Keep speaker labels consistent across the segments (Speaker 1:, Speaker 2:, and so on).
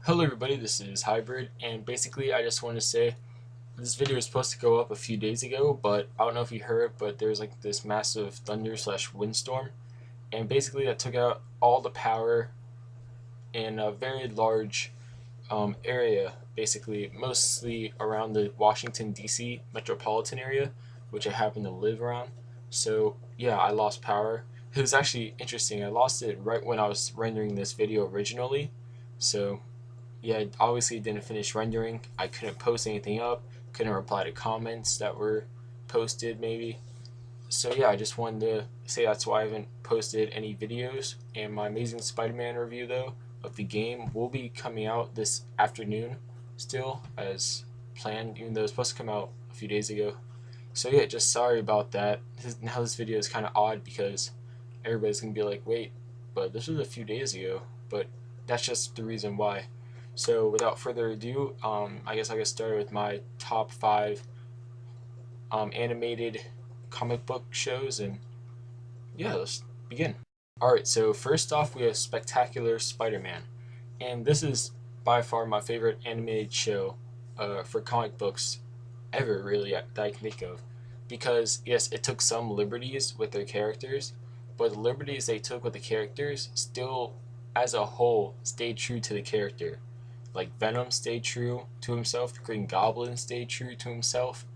Speaker 1: Hello everybody, this is Hybrid, and basically I just want to say this video was supposed to go up a few days ago, but I don't know if you heard, but there's like this massive thunder slash windstorm, and basically that took out all the power in a very large area, basically mostly around the Washington D.C. metropolitan area, which I happen to live around. So yeah, I lost power. It was actually interesting. I lost it right when I was rendering this video originally, so yeah, obviously didn't finish rendering. I couldn't post anything up, couldn't reply to comments that were posted maybe. So yeah, I just wanted to say that's why I haven't posted any videos. And my Amazing Spider-Man review though of the game will be coming out this afternoon still as planned, even though it was supposed to come out a few days ago. So yeah, just sorry about that. Now this video is kind of odd because everybody's gonna be like, wait, but this was a few days ago. But that's just the reason why. So without further ado, I guess I get started with my top five animated comic book shows, and yeah, let's begin. All right, so first off, we have Spectacular Spider-Man, and this is by far my favorite animated show for comic books ever, really, that I can think of. Because, yes, it took some liberties with their characters, but the liberties they took with the characters still, as a whole, stayed true to the character. Like, Venom stayed true to himself, the Green Goblin stayed true to himself.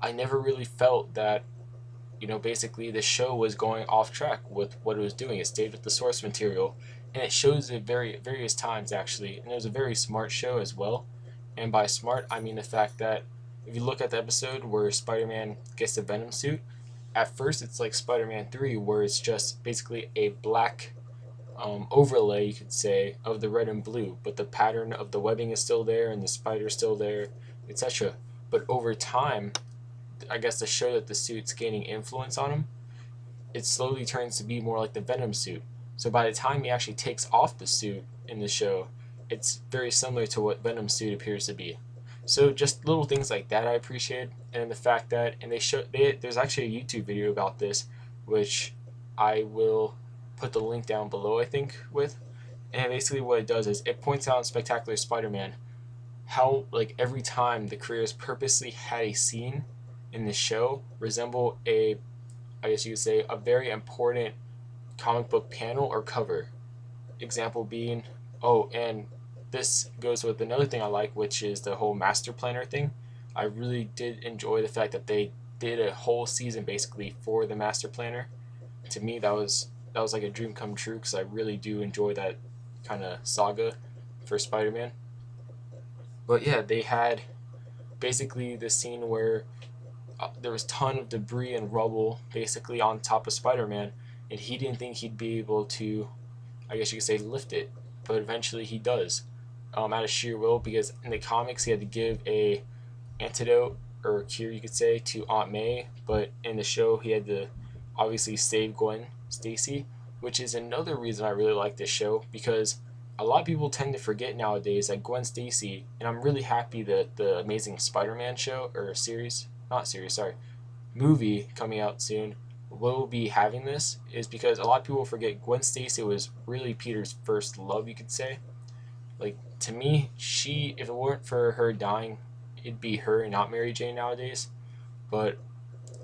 Speaker 1: I never really felt that, basically the show was going off track with what it was doing. It stayed with the source material, and it shows it various times, actually. And it was a very smart show as well. And by smart, I mean the fact that if you look at the episode where Spider-Man gets the Venom suit, at first it's like Spider-Man 3, where it's just basically a black overlay, you could say, of the red and blue, but the pattern of the webbing is still there and the spider's still there, etc. But over time, I guess to show that the suit's gaining influence on him, it slowly turns to be more like the Venom suit. So by the time he actually takes off the suit in the show, it's very similar to what Venom's suit appears to be. So just little things like that I appreciate, and the fact that, and there's actually a YouTube video about this, which I will put the link down below, I think, with. And basically what it does is it points out in Spectacular Spider-Man how, like, every time the creators purposely had a scene in the show resemble a, I guess you could say, a very important comic book panel or cover. Example being, oh, and this goes with another thing I like, which is the whole master planner thing. I really did enjoy the fact that they did a whole season basically for the master planner. To me, that was like a dream come true because I really do enjoy that kind of saga for Spider-Man. But yeah, they had basically the scene where there was a ton of debris and rubble basically on top of Spider-Man, and he didn't think he'd be able to, I guess you could say, lift it, but eventually he does, out of sheer will, because in the comics he had to give a antidote or a cure, you could say, to Aunt May, but in the show he had to obviously save Gwen Stacy, which is another reason I really like this show, because a lot of people tend to forget nowadays that Gwen Stacy, and I'm really happy that the Amazing Spider-Man show or series, not series, sorry, movie coming out soon will be having this, is because a lot of people forget Gwen Stacy was really Peter's first love, you could say. Like, to me, she, if it weren't for her dying, it'd be her and not Mary Jane nowadays. But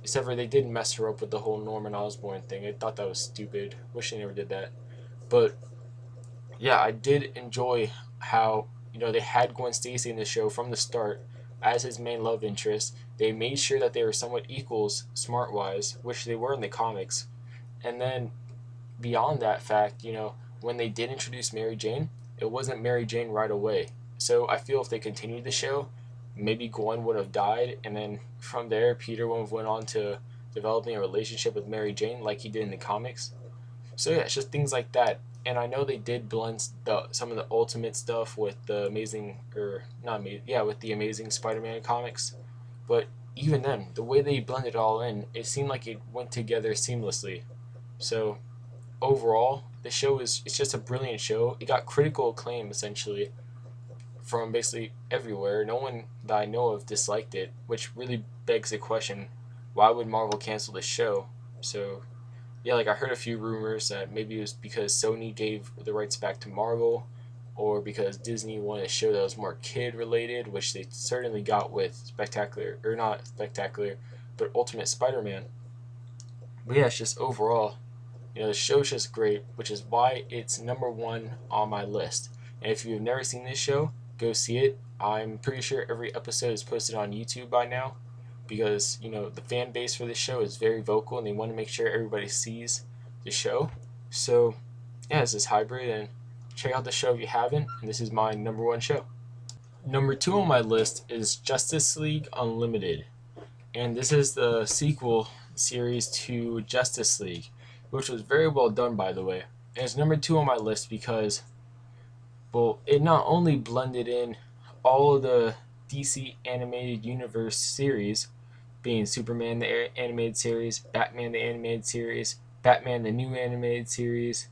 Speaker 1: except for they did mess her up with the whole Norman Osborn thing. I thought that was stupid. Wish they never did that. But yeah, I did enjoy how, they had Gwen Stacy in the show from the start as his main love interest. They made sure that they were somewhat equals smart wise, which they were in the comics. And then beyond that fact, when they did introduce Mary Jane, it wasn't Mary Jane right away. So I feel if they continued the show, maybe Gwen would have died, and then from there, Peter would have went on to developing a relationship with Mary Jane like he did in the comics. So yeah, it's just things like that. And I know they did blend some of the Ultimate stuff with the Amazing, or not Amazing, yeah, with the Amazing Spider-Man comics. But even then, the way they blended it all in, it seemed like it went together seamlessly. So overall, the show it's just a brilliant show. It got critical acclaim essentially from basically everywhere. No one that I know of disliked it, which really begs the question: why would Marvel cancel this show? So yeah, like I heard a few rumors that maybe it was because Sony gave the rights back to Marvel, or because Disney wanted a show that was more kid related, which they certainly got with Spectacular, or not Spectacular, but Ultimate Spider-Man. But yeah, it's just overall, the show's just great, which is why it's number one on my list. And if you've never seen this show, go see it. I'm pretty sure every episode is posted on YouTube by now, because the fan base for this show is very vocal and they want to make sure everybody sees the show. So yeah, this is Hybrid, and check out the show if you haven't. And this is my number one show. Number two on my list is Justice League Unlimited, and this is the sequel series to Justice League, which was very well done, by the way. And it's number two on my list because, well, it not only blended in all of the DC animated universe series, being Superman the animated series, Batman the animated series, Batman the new animated series,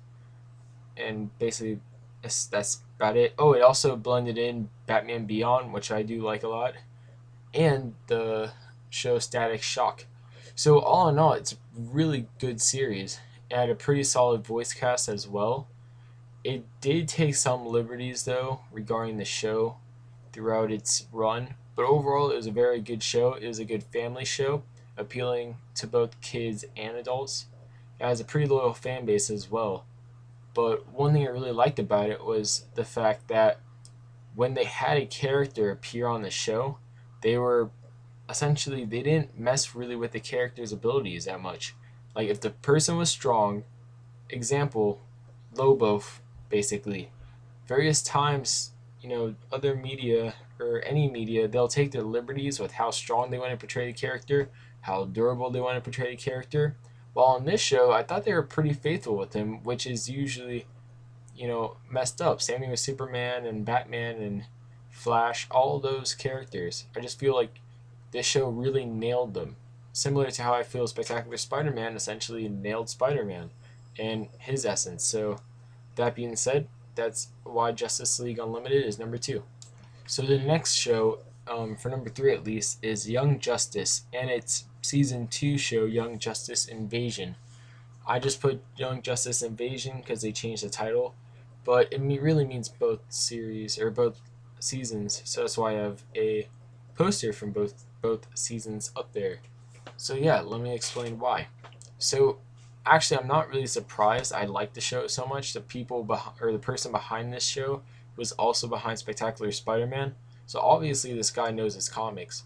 Speaker 1: and basically that's about it. Oh, it also blended in Batman Beyond, which I do like a lot, and the show Static Shock. So all in all, it's a really good series. It had a pretty solid voice cast as well. It did take some liberties though regarding the show throughout its run, but overall it was a very good show. It was a good family show, appealing to both kids and adults. It has a pretty loyal fan base as well. But one thing I really liked about it was the fact that when they had a character appear on the show, they were essentially, they didn't mess really with the character's abilities that much. Like if the person was strong, example, Lobo, basically, various times, other media or any media, they'll take their liberties with how strong they want to portray the character, how durable they want to portray the character. While on this show, I thought they were pretty faithful with him, which is usually, messed up. Same thing with Superman and Batman and Flash, all of those characters. I just feel like this show really nailed them. Similar to how I feel Spectacular Spider-Man essentially nailed Spider-Man and his essence. So that being said, that's why Justice League Unlimited is number two. So the next show, for number three at least, is Young Justice, and it's season 2 show Young Justice Invasion. I just put Young Justice Invasion because they changed the title, but it really means both series or both seasons. So that's why I have a poster from both seasons up there. So yeah, let me explain why. So actually, I'm not really surprised. I like the show so much. The person behind this show was also behind Spectacular Spider-Man. So obviously, this guy knows his comics.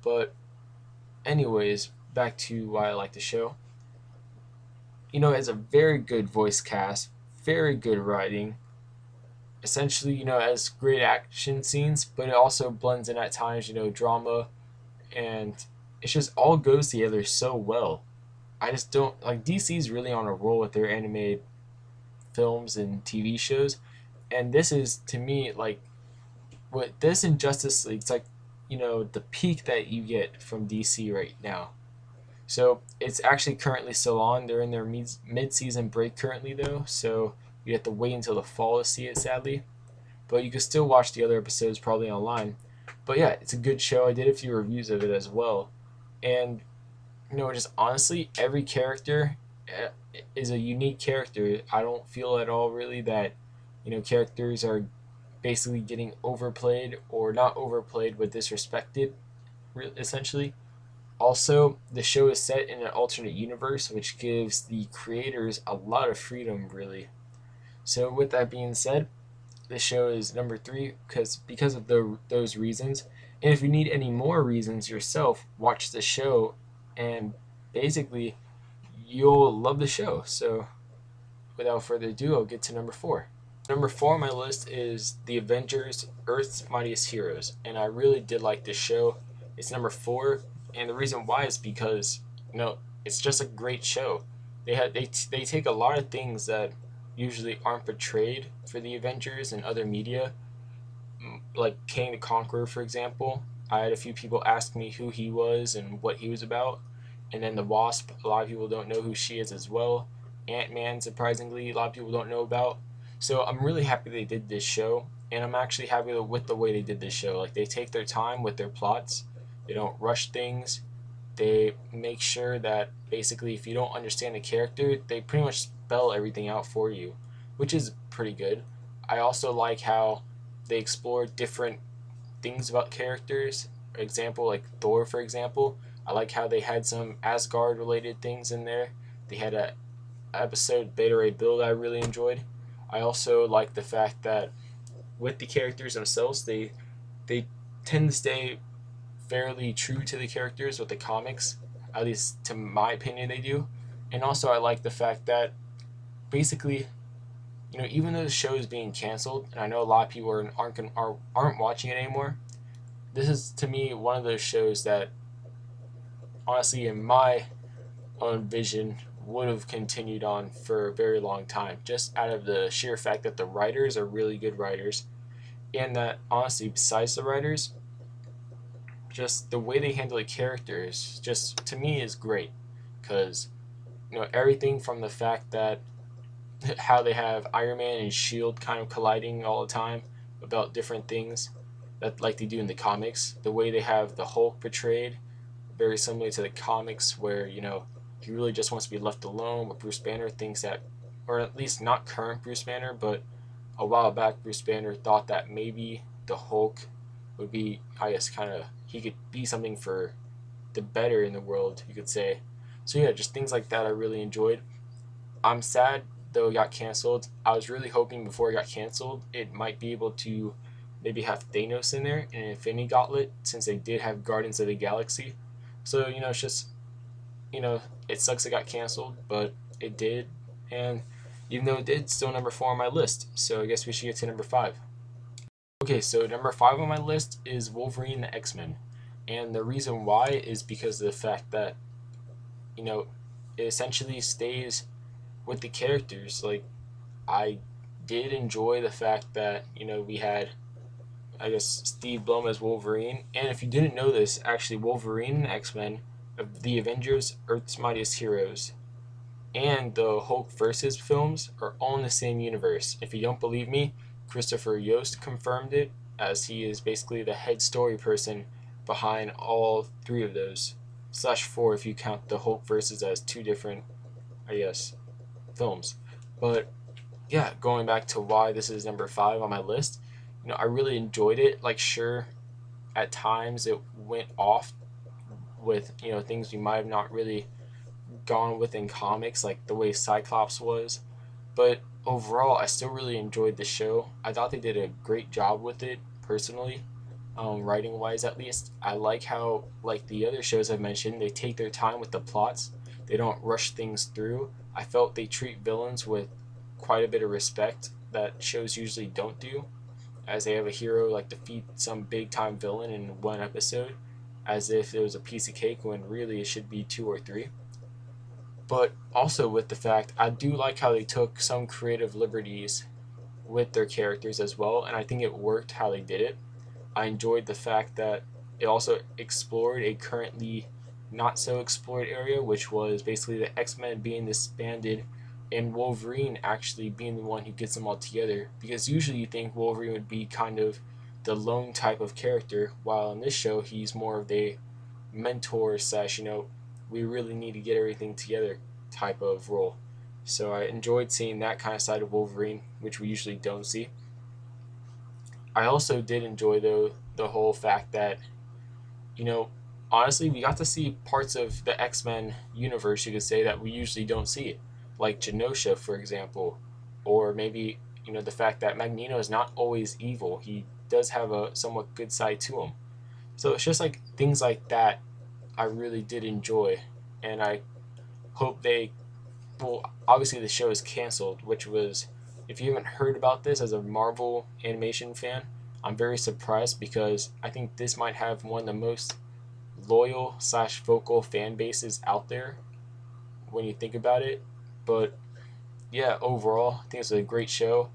Speaker 1: But anyways, back to why I like the show. It has a very good voice cast, very good writing. Essentially, it has great action scenes, but it also blends in at times, drama, and it just all goes together so well. I just don't like DC's really on a roll with their animated films and TV shows, and this is to me like with this and Justice League, it's like the peak that you get from DC right now. So it's actually currently still on. They're in their mid-season break currently though, so you have to wait until the fall to see it, sadly. But you can still watch the other episodes probably online. But yeah, it's a good show. I did a few reviews of it as well, and just honestly, every character is a unique character. I don't feel at all really that characters are basically getting overplayed or not overplayed but disrespected, essentially. Also, the show is set in an alternate universe, which gives the creators a lot of freedom, really. So with that being said, this show is number 3 because of those reasons. And if you need any more reasons yourself, watch the show, and basically you'll love the show. So without further ado, I'll get to number 4. Number 4 on my list is The Avengers, Earth's Mightiest Heroes, and I really did like this show. It's number 4, and the reason why is because it's just a great show. They take a lot of things that usually aren't portrayed for the Avengers and other media, like King the Conqueror, for example. I had a few people ask me who he was and what he was about, and then the Wasp, a lot of people don't know who she is as well. Ant-Man, surprisingly, a lot of people don't know about. So I'm really happy they did this show, and I'm actually happy with the way they did this show. Like, they take their time with their plots. They don't rush things. They make sure that basically if you don't understand the character, they pretty much spell everything out for you, which is pretty good. I also like how they explore different things about characters. For example, like Thor, for example. I like how they had some Asgard related things in there. They had a episode Beta Ray Bill that I really enjoyed. I also like the fact that with the characters themselves, they tend to stay fairly true to the characters with the comics. At least to my opinion, they do. And also, I like the fact that basically, even though the show is being canceled, and I know a lot of people aren't watching it anymore, this is to me one of those shows that, honestly, in my own vision, would have continued on for a very long time, just out of the sheer fact that the writers are really good writers, and that honestly, besides the writers, just the way they handle the characters, just to me, is great, because everything from the fact that how they have Iron Man and Shield kind of colliding all the time about different things that like they do in the comics. The way they have the Hulk portrayed, very similar to the comics, where he really just wants to be left alone. But Bruce Banner thinks that, or at least not current Bruce Banner, but a while back Bruce Banner thought that maybe the Hulk would be, I guess, kind of he could be something for the better in the world, you could say. So yeah, just things like that I really enjoyed. I'm sad though it got canceled. I was really hoping before it got canceled it might be able to maybe have Thanos in there and Infinity Gauntlet, since they did have Guardians of the Galaxy. So it's just it sucks it got canceled, but it did, and even though it did, it's still number 4 on my list. So I guess we should get to number 5. Okay, so number 5 on my list is Wolverine the X-Men, and the reason why is because of the fact that it essentially stays with the characters. Like, I did enjoy the fact that we had, I guess, Steve Blum as Wolverine, and if you didn't know this, actually Wolverine and X-Men, of the Avengers, Earth's Mightiest Heroes, and the Hulk versus films are all in the same universe. If you don't believe me, Christopher Yost confirmed it, as he is basically the head story person behind all 3 of those, slash 4 if you count the Hulk versus as 2 different, I guess, films. But yeah, going back to why this is number 5 on my list, I really enjoyed it. Like, sure, at times it went off with things we might have not really gone with in comics, like the way Cyclops was, but overall I still really enjoyed the show. I thought they did a great job with it personally, writing wise at least. I like how, like the other shows I've mentioned, they take their time with the plots. They don't rush things through. I felt they treat villains with quite a bit of respect that shows usually don't do, as they have a hero like defeat some big time villain in one episode as if it was a piece of cake, when really it should be 2 or 3. But also with the fact, I do like how they took some creative liberties with their characters as well, and I think it worked how they did it. I enjoyed the fact that it also explored a currently not so explored area, which was basically the X-Men being disbanded and Wolverine actually being the one who gets them all together. Because usually you think Wolverine would be kind of the lone type of character, while in this show he's more of a mentor slash, we really need to get everything together type of role. So I enjoyed seeing that kind of side of Wolverine, which we usually don't see. I also did enjoy, though, the whole fact that, you know, honestly, we got to see parts of the X-Men universe, you could say, that we usually don't see. Like Genosha, for example. Or maybe, the fact that Magneto is not always evil. He does have a somewhat good side to him. So it's just like things like that I really did enjoy. And I hope they, well, obviously the show is canceled, which was, if you haven't heard about this as a Marvel animation fan, I'm very surprised, because I think this might have one of the most loyal slash vocal fan bases out there when you think about it. But yeah, overall, I think it's a great show.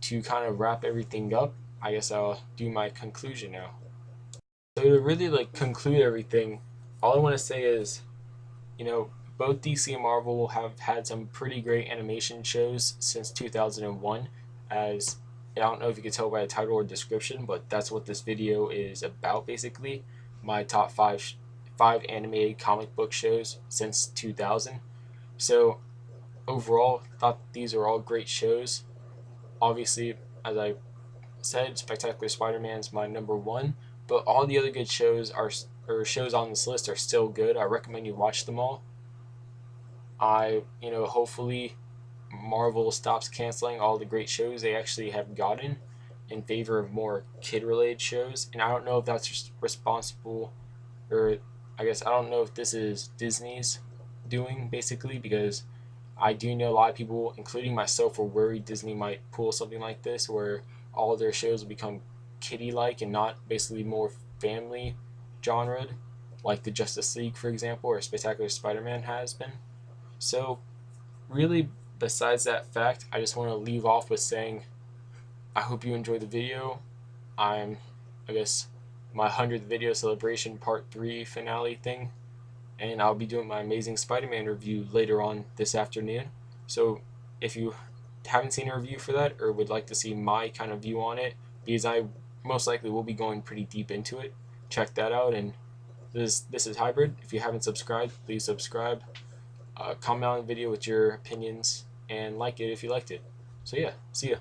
Speaker 1: To kind of wrap everything up, I guess I'll do my conclusion now. So to really conclude everything, all I want to say is, you know, both DC and Marvel have had some pretty great animation shows since 2001. As I don't know if you could tell by the title or description, but that's what this video is about basically. My top five animated comic book shows since 2000. So overall, thought these are all great shows. Obviously, as I said, Spectacular Spider-Man is my number one, but all the other good shows are or shows on this list are still good. I recommend you watch them all. Hopefully Marvel stops canceling all the great shows they actually have gotten in favor of more kid-related shows. And I don't know if that's just responsible, or I guess I don't know if this is Disney's doing basically, because I do know a lot of people, including myself, are worried Disney might pull something like this where all their shows will become kiddie-like and not basically more family genre, like the Justice League, for example, or Spectacular Spider-Man has been. So really, besides that fact, I just want to leave off with saying I hope you enjoyed the video. I'm, I guess, my 100th video celebration part 3 finale thing, and I'll be doing my Amazing Spider-Man review later on this afternoon. So if you haven't seen a review for that or would like to see my kind of view on it, because I most likely will be going pretty deep into it, check that out. And this is Hybrid. If you haven't subscribed, please subscribe. Comment on the video with your opinions and like it if you liked it. So yeah, see ya.